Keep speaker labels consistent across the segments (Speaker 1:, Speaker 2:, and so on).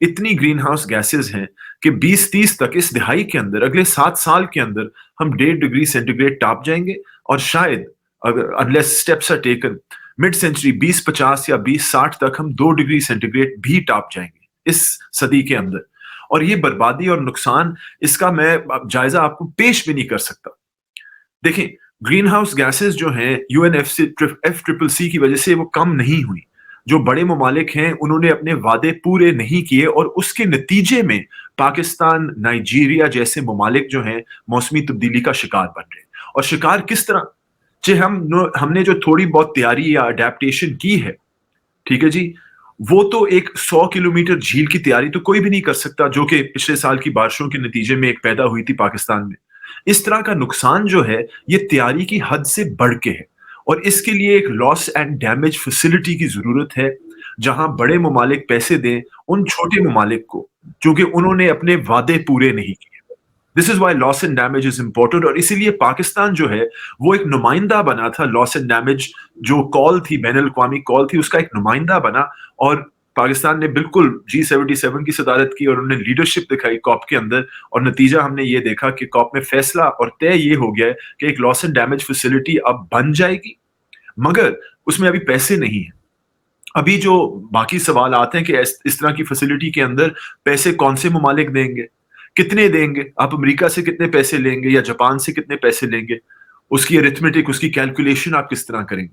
Speaker 1: اتنی green house gases ہیں کہ 2030 تک اس دہائی کے اندر اگلے 7 سال کے اندر ہم 1.5 ڈگری سینٹی گریڈ ٹاپ جائیں گے, اور شاید اگر unless steps are taken mid century 2050 یا 2060 تک ہم 2 ڈگری سینٹی گریڈ بھی ٹاپ جائیں گے اس صدی کے اندر. اور یہ بربادی اور نقصان اس کا میں جائزہ آپ کو پیش بھی نہیں کر سکتا. دیکھیں گرین ہاؤس گیسز جو ہیں UNFCCC کی وجہ سے وہ کم نہیں ہوئی. جو بڑے ممالک ہیں انہوں نے اپنے وعدے پورے نہیں کیے, اور اس کے نتیجے میں پاکستان, نائجیریا جیسے ممالک جو ہیں موسمی تبدیلی کا شکار بن رہے ہیں. اور شکار کس طرح؟ ہم نے جو تھوڑی بہت تیاری یا اڈیپٹیشن کی ہے, ٹھیک ہے جی, وہ تو ایک 100 کلومیٹر جھیل کی تیاری تو کوئی بھی نہیں کر سکتا جو کہ پچھلے سال کی بارشوں کے نتیجے میں ایک پیدا ہوئی تھی پاکستان میں. اس طرح کا نقصان جو ہے یہ تیاری کی حد سے بڑھ کے ہے, اور اس کے لیے ایک لاس اینڈ ڈیمیج فیسلٹی کی ضرورت ہے جہاں بڑے ممالک پیسے دیں ان چھوٹے ممالک کو, چونکہ انہوں نے اپنے وعدے پورے نہیں کیے. This is why loss and damage is important. اور اسی لیے پاکستان جو ہے وہ ایک نمائندہ بنا تھا لاس اینڈ ڈیمیج جو کال تھی, بین الاقوامی کال تھی, اس کا ایک نمائندہ بنا. اور پاکستان نے بالکل G77 کی صدارت کی اور انہوں نے لیڈرشپ دکھائی کاپ کے اندر, اور نتیجہ ہم نے یہ دیکھا کہ کاپ میں فیصلہ اور طے یہ ہو گیا ہے کہ ایک لاس اینڈ ڈیمیج فیسلٹی اب بن جائے گی, مگر اس میں ابھی پیسے نہیں ہیں. ابھی جو باقی سوال آتے ہیں کہ اس طرح کی فیسلٹی کے اندر پیسے کون سے ممالک دیں گے, کتنے دیں گے, آپ امریکہ سے کتنے پیسے لیں گے یا جاپان سے کتنے پیسے لیں گے, اس کی ارتھمیٹک, اس کی کیلکولیشن آپ کس طرح کریں گے.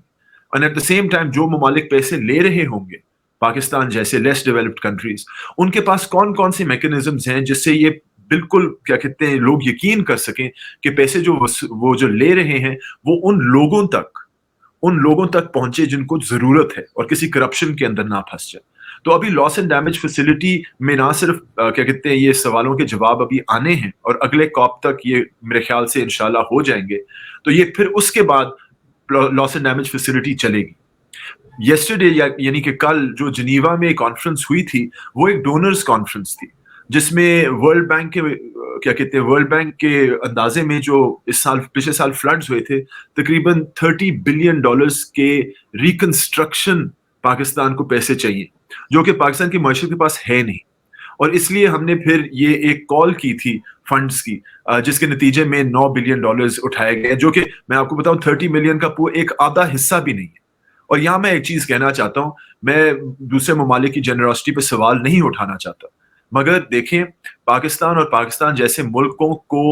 Speaker 1: اور ایٹ دا سیم ٹائم جو ممالک پیسے لے رہے ہوں گے, پاکستان جیسے لیس ڈیولپڈ کنٹریز, ان کے پاس کون کون سے میکینزمز ہیں جس سے یہ بالکل کیا کہتے ہیں لوگ یقین کر سکیں کہ پیسے وہ جو لے رہے ہیں وہ ان لوگوں تک پہنچے جن کو ضرورت ہے, اور کسی کرپشن کے اندر نہ پھنس جائے. تو ابھی لاس اینڈ ڈیمیج فیسلٹی میں نہ صرف کیا کہتے ہیں یہ سوالوں کے جواب ابھی آنے ہیں, اور اگلے کاپ تک یہ میرے خیال سے انشاءاللہ ہو جائیں گے, تو یہ پھر اس کے بعد لاس اینڈ ڈیمیج فیسلٹی چلے گی. یسٹرڈے یعنی کہ کل جو جنیوا میں ایک کانفرنس ہوئی تھی وہ ایک ڈونرز کانفرنس تھی, جس میں ورلڈ بینک کے کیا کہتے ہیں ورلڈ بینک کے اندازے میں جو پچھلے سال فلڈز ہوئے تھے تقریباً $30 بلین کے ریکنسٹرکشن پاکستان کو پیسے چاہیے, جو کہ پاکستان کی معیشت کے پاس ہے نہیں. اور اس لیے ہم نے پھر یہ ایک کال کی تھی فنڈز کی, جس کے نتیجے میں $9 بلین اٹھائے گئے, جو کہ میں آپ کو بتاؤں 30 ملین کا ایک آدھا حصہ بھی نہیں ہے. اور یہاں میں ایک چیز کہنا چاہتا ہوں, میں دوسرے ممالک کی جنراسٹی پہ سوال نہیں اٹھانا چاہتا, مگر دیکھیں پاکستان اور پاکستان جیسے ملکوں کو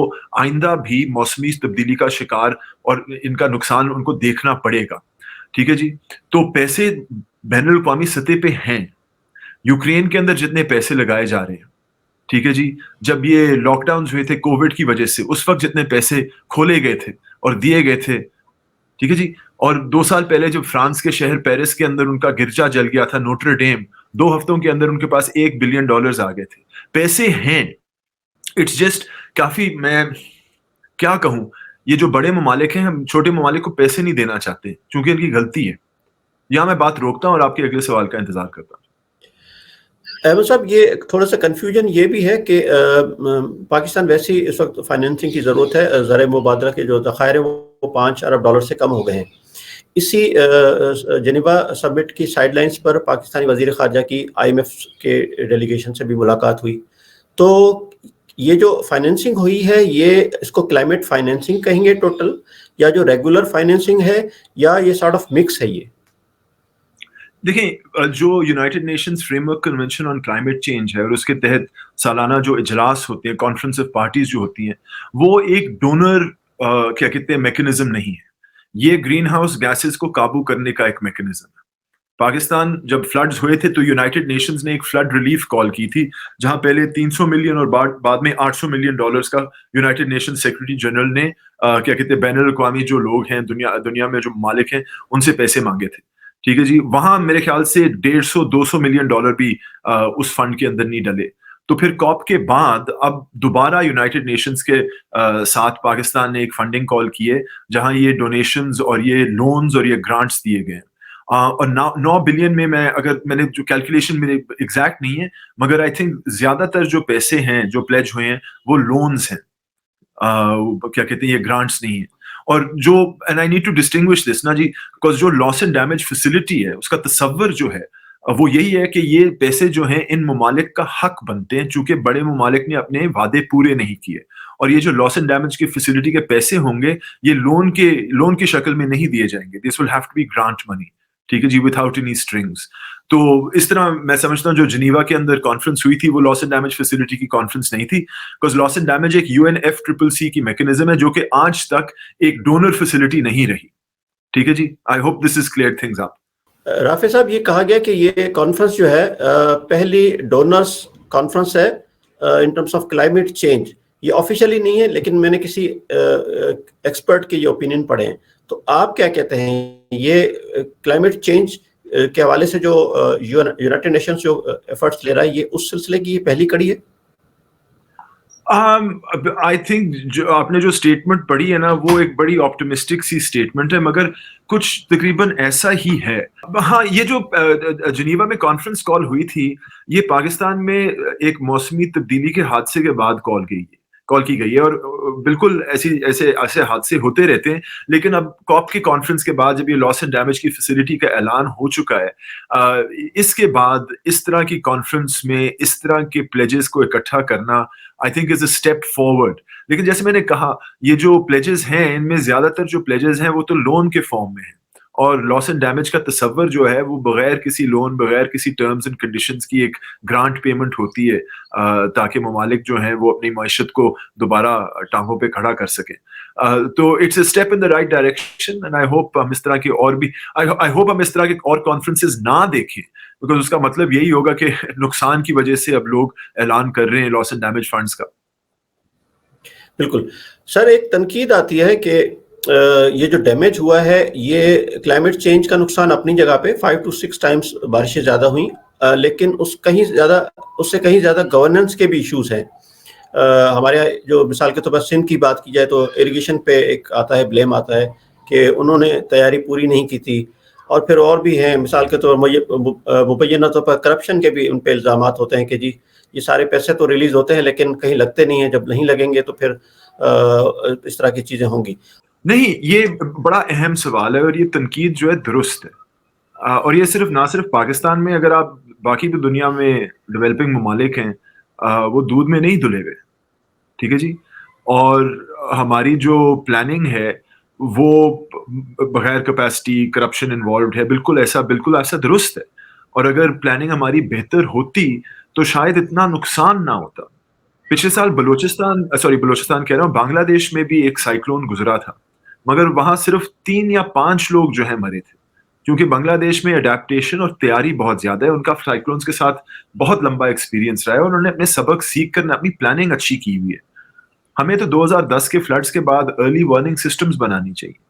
Speaker 1: آئندہ بھی موسمی تبدیلی کا شکار اور ان کا نقصان ان کو دیکھنا پڑے گا, ٹھیک ہے جی. تو پیسے بین الاقوامی سطح پہ ہیں, یوکرین کے اندر جتنے پیسے لگائے جا رہے ہیں, ٹھیک ہے جی, جب یہ لاک ڈاؤنز ہوئے تھے کووڈ کی وجہ سے اس وقت جتنے پیسے کھولے گئے تھے اور دیے گئے تھے, ٹھیک ہے جی. اور 2 سال پہلے جب فرانس کے شہر پیرس کے اندر ان کا گرجا جل گیا تھا نوٹر ڈیم, 2 ہفتوں کے اندر ان کے پاس $1 بلین آ گئے تھے. پیسے ہیں, اٹس جسٹ کافی, میں کیا کہوں, یہ جو بڑے ممالک ہیں ہم چھوٹے ممالک کو پیسے نہیں دینا چاہتے کیونکہ ان کی غلطی ہے. یہاں میں بات روکتا ہوں اور آپ کے اگلے سوال کا انتظار کرتا ہوں.
Speaker 2: احمد صاحب, یہ تھوڑا سا کنفیوژن یہ بھی ہے کہ پاکستان ویسے ہی اس وقت فائنینسنگ کی ضرورت ہے, زر مبادلہ کے جو ذخائر ہیں وہ $5 ارب سے کم ہو گئے ہیں. اسی جنیوا سمٹ کی سائیڈ لائنز پر پاکستانی وزیر خارجہ کی IMF کے ڈیلیگیشن سے بھی ملاقات ہوئی. تو یہ جو فائنینسنگ ہوئی ہے یہ اس کو کلائمیٹ فائنینسنگ کہیں گے ٹوٹل, یا جو ریگولر فائنینسنگ ہے, یا یہ سارٹ آف مکس ہے؟ یہ
Speaker 1: دیکھیں جو United nations frame work convention on climate change ہے اور اس کے تحت سالانہ جو اجلاس ہوتے ہیں, کانفرنس آف پارٹیز جو ہوتی ہیں, وہ ایک ڈونر کیا کہتے ہیں میکنزم نہیں ہے. یہ گرین ہاؤس گیسز کو قابو کرنے کا ایک میکنزم ہے. پاکستان جب فلڈز ہوئے تھے تو یونائٹڈ نیشنز نے ایک فلڈ ریلیف کال کی تھی, جہاں پہلے $300 ملین اور بعد میں $800 ملین کا یونائٹڈ نیشن سیکرٹری جنرل نے کیا کہتے ہیں بین الاقوامی جو لوگ ہیں دنیا میں جو ممالک ہیں ان سے پیسے مانگے تھے, ٹھیک ہے جی. وہاں میرے خیال سے $150-200 ملین بھی اس فنڈ کے اندر نہیں ڈلے. تو پھر کاپ کے بعد اب دوبارہ یونائٹڈ نیشنز کے ساتھ پاکستان نے ایک فنڈنگ کال کی ہے, جہاں یہ ڈونیشنز اور یہ لونز اور یہ گرانٹس دیے گئے ہیں. اور 9 بلین میں نے جو کیلکولیشن میرے ایگزیکٹ نہیں ہے, مگر آئی تھنک زیادہ تر جو پیسے ہیں جو پلیج ہوئے ہیں وہ لونز ہیں, کیا کہتے ہیں یہ گرانٹس نہیں ہیں. اور جو and I need to distinguish this نا جی, بیکاز جو لاس اینڈ ڈیمیج فیسلٹی ہے اس کا تصور جو ہے وہ یہی ہے کہ یہ پیسے جو ہیں ان ممالک کا حق بنتے ہیں چونکہ بڑے ممالک نے اپنے وعدے پورے نہیں کیے, اور یہ جو لاس اینڈ ڈیمیج کی فیسلٹی کے پیسے ہوں گے یہ لون کی شکل میں نہیں دیے جائیں گے. This will have to be grant money, ٹھیک ہے جی, ود آؤٹ اینی اسٹرنگس. تو اس طرح میں سمجھتا ہوں جو جنیوا کے اندر کانفرنس ہوئی تھی وہ لاس اینڈ ڈیمیج فیسلٹی کی کانفرنس نہیں تھی, بیکاز لاس اینڈ ڈیمیج ایک UNFCCC کی میکینزم ہے جو کہ آج تک ایک ڈونر فیسلٹی نہیں رہی. ٹھیک ہے جی, I hope this is clear things up.
Speaker 2: Rafi sahib, یہ کہا گیا کہ یہ کانفرنس جو ہے پہلی ڈونرز کانفرنس ہے in terms of climate change. یہ آفیشیلی نہیں ہے لیکن میں نے کسی ایکسپرٹ کے یہ اوپینین پڑھے ہیں, تو آپ کیا کہتے ہیں یہ کلائمیٹ چینج کے حوالے سے جو یونائٹڈ نیشنز جو ایفرٹس لے رہا ہے یہ اس سلسلے کی یہ پہلی کڑی ہے؟
Speaker 1: آئی تھنک جو آپ نے جو اسٹیٹمنٹ پڑھی ہے نا وہ ایک بڑی آپٹمسٹک سی اسٹیٹمنٹ ہے, مگر کچھ تقریباً ایسا ہی ہے. ہاں, یہ جو جنیوا میں کانفرنس کال ہوئی تھی یہ پاکستان میں ایک موسمی تبدیلی کے حادثے کے بعد کال کی گئی ہے, اور بالکل ایسے حادثے ہوتے رہتے ہیں. لیکن اب کاپ کی کانفرنس کے بعد جب یہ لاس اینڈ ڈیمیج کی فیسلٹی کا اعلان ہو چکا ہے, اس کے بعد اس طرح کی کانفرنس میں اس طرح کے پلیجز کو اکٹھا کرنا I think is a step forward. لیکن جیسے میں نے کہا یہ جو پلیجز ہیں ان میں زیادہ تر جو پلیجز ہیں وہ تو لون کے فارم میں ہیں, اور لاس اینڈ ڈیمیج کا تصور جو ہے وہ بغیر کسی لون بغیر کسی ٹرمز اینڈ کنڈیشنز کی ایک گرانٹ پیمنٹ ہوتی ہے تاکہ ممالک جو ہیں وہ اپنی معیشت کو دوبارہ ٹانگوں پہ کھڑا کر سکیں. تو it's a step in the right direction, and I hope ہم اس طرح کے اور بھی اس طرح کے اور کانفرنسز نہ دیکھیں, بیکاز اس کا مطلب یہی ہوگا کہ نقصان کی وجہ سے اب لوگ اعلان کر رہے ہیں لاس اینڈ ڈیمیج فنڈز کا.
Speaker 2: بالکل سر, ایک تنقید آتی ہے کہ یہ جو ڈیمیج ہوا ہے یہ کلائمیٹ چینج کا نقصان اپنی جگہ پہ 5 to 6 ٹائمز بارشیں زیادہ ہوئیں, لیکن اس سے کہیں زیادہ گورننس کے بھی ایشوز ہیں. ہمارے جو مثال کے طور پر سندھ کی بات کی جائے تو اریگیشن پہ ایک آتا ہے بلیم آتا ہے کہ انہوں نے تیاری پوری نہیں کی تھی, اور پھر اور بھی ہیں مثال کے طور مبینہ طور پر کرپشن کے بھی ان پہ الزامات ہوتے ہیں کہ جی یہ سارے پیسے تو ریلیز ہوتے ہیں لیکن کہیں لگتے نہیں ہیں, جب نہیں لگیں گے تو پھر اس طرح کی چیزیں ہوں گی.
Speaker 1: نہیں, یہ بڑا اہم سوال ہے اور یہ تنقید جو ہے درست ہے, اور یہ نہ صرف پاکستان میں, اگر آپ باقی بھی دنیا میں ڈیولپنگ ممالک ہیں وہ دودھ میں نہیں دھلے ہوئے. ٹھیک ہے جی, اور ہماری جو پلاننگ ہے وہ بغیر کیپیسٹی کرپشن انوالوڈ ہے, بالکل ایسا درست ہے. اور اگر پلاننگ ہماری بہتر ہوتی تو شاید اتنا نقصان نہ ہوتا. پچھلے سال بلوچستان کہہ رہا ہوں, بنگلہ دیش میں بھی ایک سائیکلون گزرا تھا, مگر وہاں صرف 3 یا 5 لوگ جو ہیں مرے تھے, کیونکہ بنگلہ دیش میں اڈیپٹیشن اور تیاری بہت زیادہ ہے. ان کا سائیکلونز کے ساتھ بہت لمبا ایکسپیرینس رہا ہے, اور انہوں نے اپنے سبق سیکھ کر اپنی پلاننگ اچھی کی ہوئی ہے. ہمیں تو 2010 کے فلڈز کے بعد ارلی وارننگ سسٹمز بنانی چاہیے.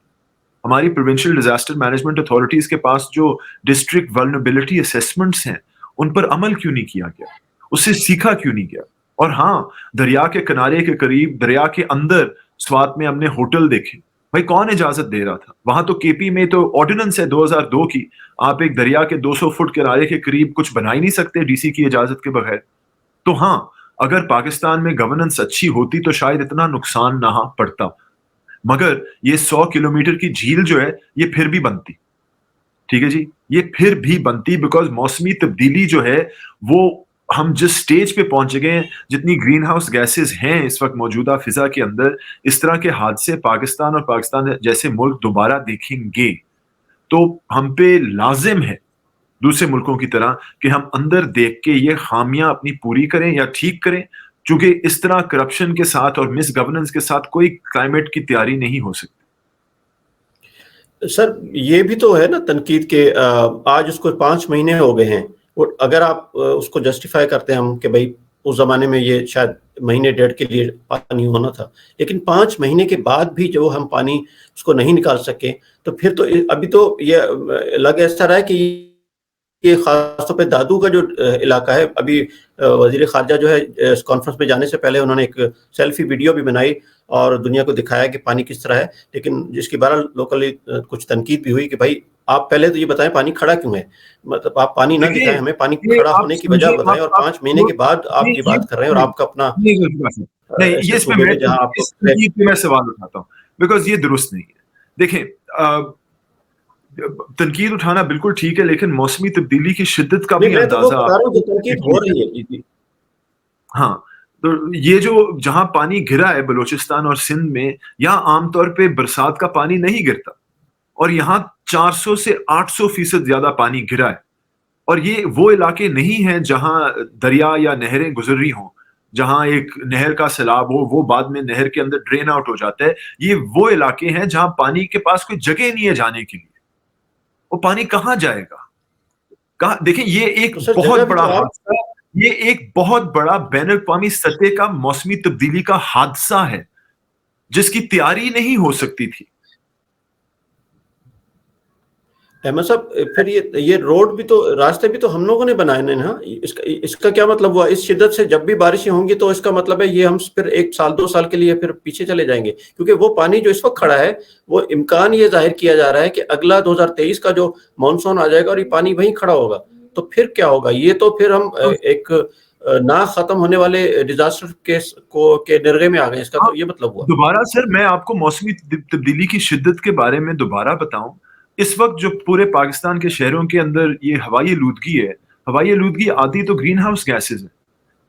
Speaker 1: ہماری پروونشل ڈیزاسٹر مینجمنٹ اتھارٹیز کے پاس جو ڈسٹرکٹ ولنریبلٹی اسیسمنٹس ہیں ان پر عمل کیوں نہیں کیا گیا, اس سے سیکھا کیوں نہیں گیا. اور ہاں, دریا کے کنارے کے قریب, دریا کے اندر سوات میں ہم نے ہوٹل دیکھے, بھائی کون اجازت دے رہا تھا؟ وہاں تو کے پی میں تو آرڈیننس ہے 2002 کی, آپ ایک دریا کے 200 فٹ کنارے کے قریب کچھ بنا ہی نہیں سکتے ڈی سی کی اجازت کے بغیر. تو ہاں, اگر پاکستان میں گورننس اچھی ہوتی تو شاید اتنا نقصان نہ پڑتا, مگر یہ 100 کلومیٹر کی جھیل جو ہے یہ پھر بھی بنتی. ٹھیک ہے جی, یہ پھر بھی بنتی بیکاز موسمی تبدیلی جو ہے وہ ہم جس سٹیج پہ پہنچ گئے ہیں, جتنی گرین ہاؤس گیسز ہیں اس وقت موجودہ فضا کے اندر, اس طرح کے حادثے پاکستان اور پاکستان جیسے ملک دوبارہ دیکھیں گے تو ہم پہ لازم ہے دوسرے ملکوں کی طرح کہ ہم اندر دیکھ کے یہ خامیاں اپنی پوری کریں یا ٹھیک کریں, چونکہ اس طرح کرپشن کے ساتھ اور مس گورننس کے ساتھ کوئی کلائمیٹ کی تیاری نہیں ہو سکتی.
Speaker 2: سر یہ بھی تو ہے نا تنقید کے آج اس کو 5 مہینے ہو گئے ہیں, اور اگر آپ اس کو جسٹیفائی کرتے ہیں ہم کہ بھائی اس زمانے میں یہ شاید مہینے ڈیڑھ کے لیے پانی ہونا تھا, لیکن 5 مہینے کے بعد بھی جو ہم پانی اس کو نہیں نکال سکے تو پھر تو ابھی تو یہ لگ ایسا رہا ہے کہ یہ خاص طور پہ دادو کا جو علاقہ ہے, ابھی وزیر خارجہ جو ہے اس کانفرنس میں جانے سے پہلے انہوں نے ایک سیلفی ویڈیو بھی بنائی اور دنیا کو دکھایا کہ پانی کس طرح ہے, لیکن جس کی بہرحال لوکلی کچھ تنقید بھی ہوئی کہ بھائی آپ پہلے تو یہ بتائیں پانی کھڑا کیوں ہے, مطلب آپ پانی نہ دکھائیں ہمیں, پانی کھڑا ہونے کی وجہ بتائیں, اور 5 مہینے کے بعد آپ یہ بات کر رہے ہیں اور آپ کا اپنا
Speaker 1: نہیں, اس میں سوال اٹھاتا ہوں بیکاز یہ درست نہیں ہے. دیکھیں تنقید اٹھانا بالکل ٹھیک ہے، لیکن موسمی تبدیلی کی شدت کا
Speaker 2: نہیں
Speaker 1: بھی
Speaker 2: میں تو وہ
Speaker 1: اندازہ
Speaker 2: بتا رہا ہوں جو تنقید ہو رہی ہے. جی جی.
Speaker 1: ہاں، تو یہ جو جہاں پانی گرا ہے بلوچستان اور سندھ میں، یہاں عام طور پہ برسات کا پانی نہیں گرتا، اور یہاں 400 سے 800% زیادہ پانی گرا ہے. اور یہ وہ علاقے نہیں ہیں جہاں دریا یا نہریں گزر رہی ہوں، جہاں ایک نہر کا سیلاب ہو وہ بعد میں نہر کے اندر ڈرین آؤٹ ہو جاتا ہے. یہ وہ علاقے ہیں جہاں پانی کے پاس کوئی جگہ نہیں ہے جانے کے لیے. وہ پانی کہاں جائے گا؟ دیکھیں، یہ ایک
Speaker 2: تو سر
Speaker 1: بہت
Speaker 2: جگہ بھی
Speaker 1: بڑا
Speaker 2: تو آپ
Speaker 1: حادثہ، یہ ایک بہت بڑا بین الاقوامی سطح کا موسمی تبدیلی کا حادثہ ہے جس کی تیاری نہیں ہو سکتی تھی.
Speaker 2: احمد صاحب پھر یہ روڈ بھی تو راستے بھی تو ہم لوگوں نے بنائے نا. اس کا کیا مطلب ہوا؟ اس شدت سے جب بھی بارشیں ہوں گی تو اس کا مطلب ہے یہ ہم پھر 1 سال 2 سال کے لیے پھر پیچھے چلے جائیں گے، کیونکہ وہ پانی جو اس وقت کھڑا ہے وہ امکان یہ ظاہر کیا جا رہا ہے کہ اگلا 2023 کا جو مانسون آ جائے گا اور یہ پانی وہیں کھڑا ہوگا، تو پھر کیا ہوگا؟ یہ تو پھر ہم ایک نہ ختم ہونے والے ڈیزاسٹر کے نرغے میں آ گئے. اس کا تو یہ مطلب ہوا.
Speaker 1: دوبارہ سر میں آپ کو موسمی تبدیلی کی شدت کے بارے میں دوبارہ بتاؤں. اس وقت جو پورے پاکستان کے شہروں کے اندر یہ ہوائی آلودگی ہے، ہوائی آلودگی آدھی تو گرین ہاؤس گیسز ہے.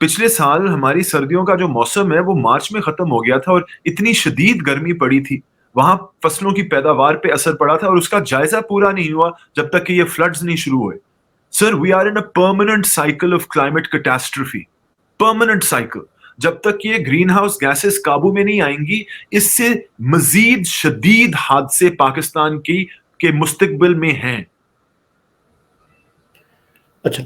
Speaker 1: پچھلے سال ہماری سردیوں کا جو موسم ہے وہ مارچ میں ختم ہو گیا تھا، اور اتنی شدید گرمی پڑی تھی، وہاں فصلوں کی پیداوار پہ اثر پڑا تھا، اور اس کا جائزہ پورا نہیں ہوا جب تک کہ یہ فلڈز نہیں شروع ہوئے. Sir, we are in a permanent cycle of climate catastrophe, permanent cycle. جب تک یہ گرین ہاؤس گیسز قابو میں نہیں آئیں گی، اس سے مزید شدید حادثے پاکستان کے مستقبل میں ہیں.
Speaker 2: اچھا،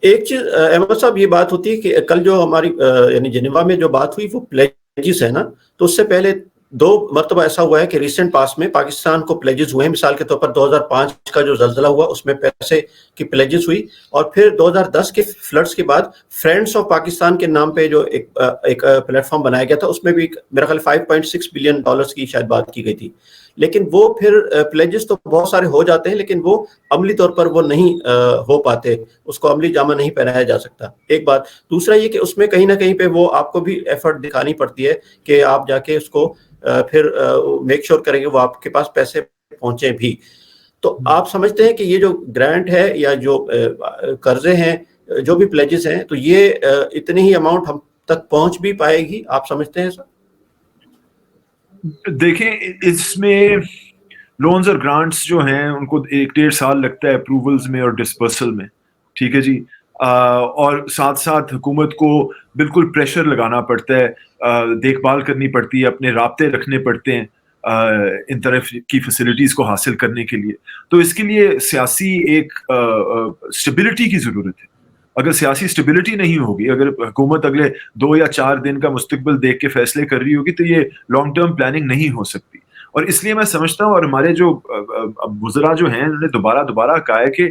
Speaker 2: ایک چیز احمد صاحب یہ بات ہوتی ہے کہ کل جو ہماری یعنی جنیوا میں جو بات ہوئی وہ پلیجز ہے نا، تو اس سے پہلے 2 مرتبہ ایسا ہوا ہے کہ ریسنٹ پاس میں پاکستان کو پلیجز ہوئے ہیں. مثال کے طور پر 2005 کا جو زلزلہ ہوا اس میں پیسے کی پلیجز ہوئی، اور پھر 2010 کے فلڈز کے بعد فرینڈس آف پاکستان کے نام پہ جو ایک پلیٹ فارم بنایا گیا تھا، اس میں بھی میرا خیال $5.6 بلین کی شاید بات کی گئی تھی. لیکن وہ پھر پلیجز تو بہت سارے ہو جاتے ہیں، لیکن وہ عملی طور پر وہ نہیں ہو پاتے، اس کو عملی جامہ نہیں پہنایا جا سکتا. ایک بات. دوسرا یہ کہ اس میں کہیں نہ کہیں پہ وہ آپ کو بھی ایفرٹ دکھانی پڑتی ہے کہ آپ جا کے اس کو پھر میک شور کریں گے وہ آپ کے پاس پیسے پہنچیں بھی. تو آپ سمجھتے ہیں کہ یہ جو گرانٹ ہے یا جو قرضے ہیں، جو بھی پلیجز ہیں، تو یہ اتنی ہی اماؤنٹ ہم تک پہنچ بھی پائے گی؟ آپ سمجھتے ہیں سر؟
Speaker 1: دیکھیں، اس میں لونز اور گرانٹس جو ہیں ان کو 1-1.5 سال لگتا ہے اپروولز میں اور ڈسپرسل میں. ٹھیک ہے جی. اور ساتھ ساتھ حکومت کو بالکل پریشر لگانا پڑتا ہے، دیکھ بھال کرنی پڑتی ہے، اپنے رابطے رکھنے پڑتے ہیں ان طرف کی فیسلٹیز کو حاصل کرنے کے لیے. تو اس کے لیے سیاسی ایک اسٹیبلٹی کی ضرورت ہے. اگر سیاسی اسٹیبلٹی نہیں ہوگی، اگر حکومت اگلے 2 یا 4 دن کا مستقبل دیکھ کے فیصلے کر رہی ہوگی، تو یہ لانگ ٹرم پلاننگ نہیں ہو سکتی. اور اس لیے میں سمجھتا ہوں، اور ہمارے جو وزراء جو ہیں انہوں نے دوبارہ کہا ہے کہ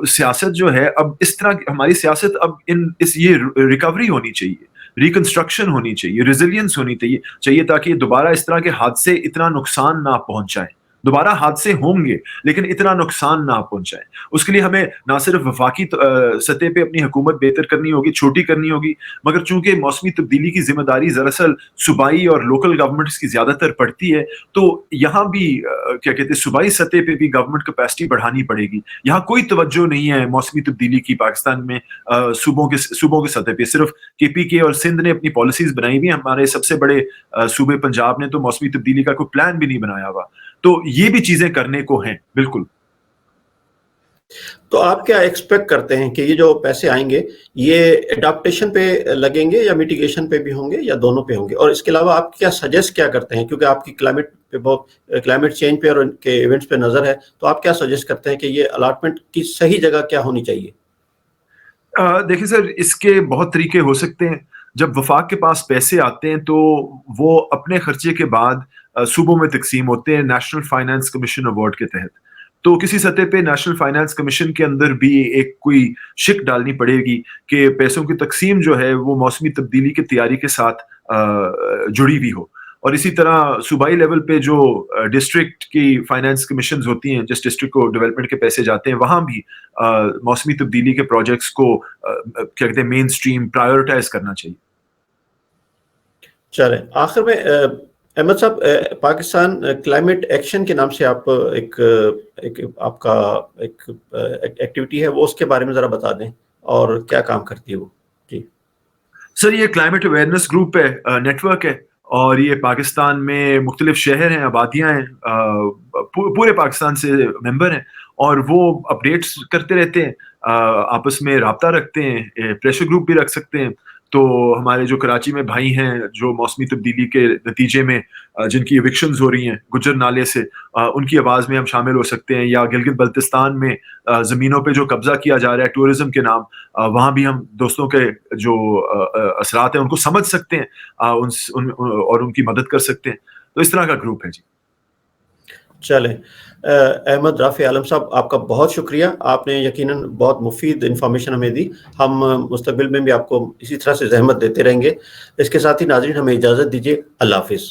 Speaker 1: سیاست جو ہے اب اس طرح، ہماری سیاست اب یہ ریکوری ہونی چاہیے، ریکنسٹرکشن ہونی چاہیے، ریزیلینس ہونی چاہیے تاکہ دوبارہ اس طرح کے حادثے اتنا نقصان نہ پہنچائیں. دوبارہ حادثے ہوں گے لیکن اتنا نقصان نہ پہنچائیں. اس کے لیے ہمیں نہ صرف وفاقی سطح پہ اپنی حکومت بہتر کرنی ہوگی، چھوٹی کرنی ہوگی، مگر چونکہ موسمی تبدیلی کی ذمہ داری دراصل صوبائی اور لوکل گورنمنٹس کی زیادہ تر پڑتی ہے، تو یہاں بھی کیا کہتے ہیں، صوبائی سطح پہ بھی گورنمنٹ کیپیسٹی بڑھانی پڑے گی. یہاں کوئی توجہ نہیں ہے موسمی تبدیلی کی پاکستان میں. صوبوں کے سطح پہ صرف KPK اور سندھ نے اپنی پالیسیز بنائی ہوئی. ہمارے سب سے بڑے صوبے پنجاب نے تو موسمی تبدیلی کا کوئی پلان بھی نہیں بنایا ہوا. تو یہ بھی چیزیں کرنے کو ہیں. بالکل.
Speaker 2: تو آپ کیا ایکسپیکٹ کرتے ہیں کہ یہ جو پیسے آئیں گے یہ اڈاپٹیشن پہ لگیں گے یا میٹیگیشن پہ بھی ہوں گے یا دونوں پہ ہوں گے؟ اور اس کے علاوہ آپ کیا سجیسٹ کیا کرتے ہیں، کیونکہ آپ کی کلائمیٹ چینج پہ اور ان کے ایونٹس پہ نظر ہے، تو آپ کیا سجیسٹ کرتے ہیں کہ یہ الاٹمنٹ کی صحیح جگہ کیا ہونی چاہیے؟
Speaker 1: دیکھیں سر، اس کے بہت طریقے ہو سکتے ہیں. جب وفاق کے پاس پیسے آتے ہیں تو وہ اپنے خرچے کے بعد صوبوں میں تقسیم ہوتے ہیں نیشنل فائنانس کمیشن ایوارڈ کے تحت. تو کسی سطح پہ نیشنل فائنانس کمیشن کے اندر بھی ایک کوئی شک ڈالنی پڑے گی کہ پیسوں کی تقسیم جو ہے وہ موسمی تبدیلی کی تیاری کے ساتھ جڑی ہوئی ہو. اور اسی طرح صوبائی لیول پہ جو ڈسٹرکٹ کی فائنانس کمیشنز ہوتی ہیں، جس ڈسٹرکٹ کو ڈیولپمنٹ کے پیسے جاتے ہیں، وہاں بھی موسمی تبدیلی کے پروجیکٹس کو کیا کہتے ہیں مین سٹریم پرائیورٹائز کرنا چاہیے.
Speaker 2: چلیں آخر میں احمد صاحب پاکستان کلائمیٹ ایکشن کے نام سے آپ ایک آپ کا ایک ایکٹیویٹی ہے وہ اس کے بارے میں ذرا بتا دیں اور کیا کام کرتی ہے وہ. جی
Speaker 1: سر یہ کلائمیٹ اویئرنیس گروپ ہے, نیٹ ورک ہے, اور یہ پاکستان میں مختلف شہر ہیں, آبادیاں ہیں, پورے پاکستان سے ممبر ہیں, اور وہ اپڈیٹس کرتے رہتے ہیں, آپس میں رابطہ رکھتے ہیں, پریشر گروپ بھی رکھ سکتے ہیں. تو ہمارے جو کراچی میں بھائی ہیں جو موسمی تبدیلی کے نتیجے میں جن کی ایوکشنز ہو رہی ہیں گجر نالے سے, ان کی آواز میں ہم شامل ہو سکتے ہیں, یا گلگت بلتستان میں زمینوں پہ جو قبضہ کیا جا رہا ہے ٹورزم کے نام, وہاں بھی ہم دوستوں کے جو اثرات ہیں ان کو سمجھ سکتے ہیں اور ان کی مدد کر سکتے ہیں. تو اس طرح کا گروپ ہے جی.
Speaker 2: چلیں احمد رافع عالم صاحب آپ کا بہت شکریہ, آپ نے یقیناً بہت مفید انفارمیشن ہمیں دی. ہم مستقبل میں بھی آپ کو اسی طرح سے زحمت دیتے رہیں گے. اس کے ساتھ ہی ناظرین ہمیں اجازت دیجیے, اللہ حافظ.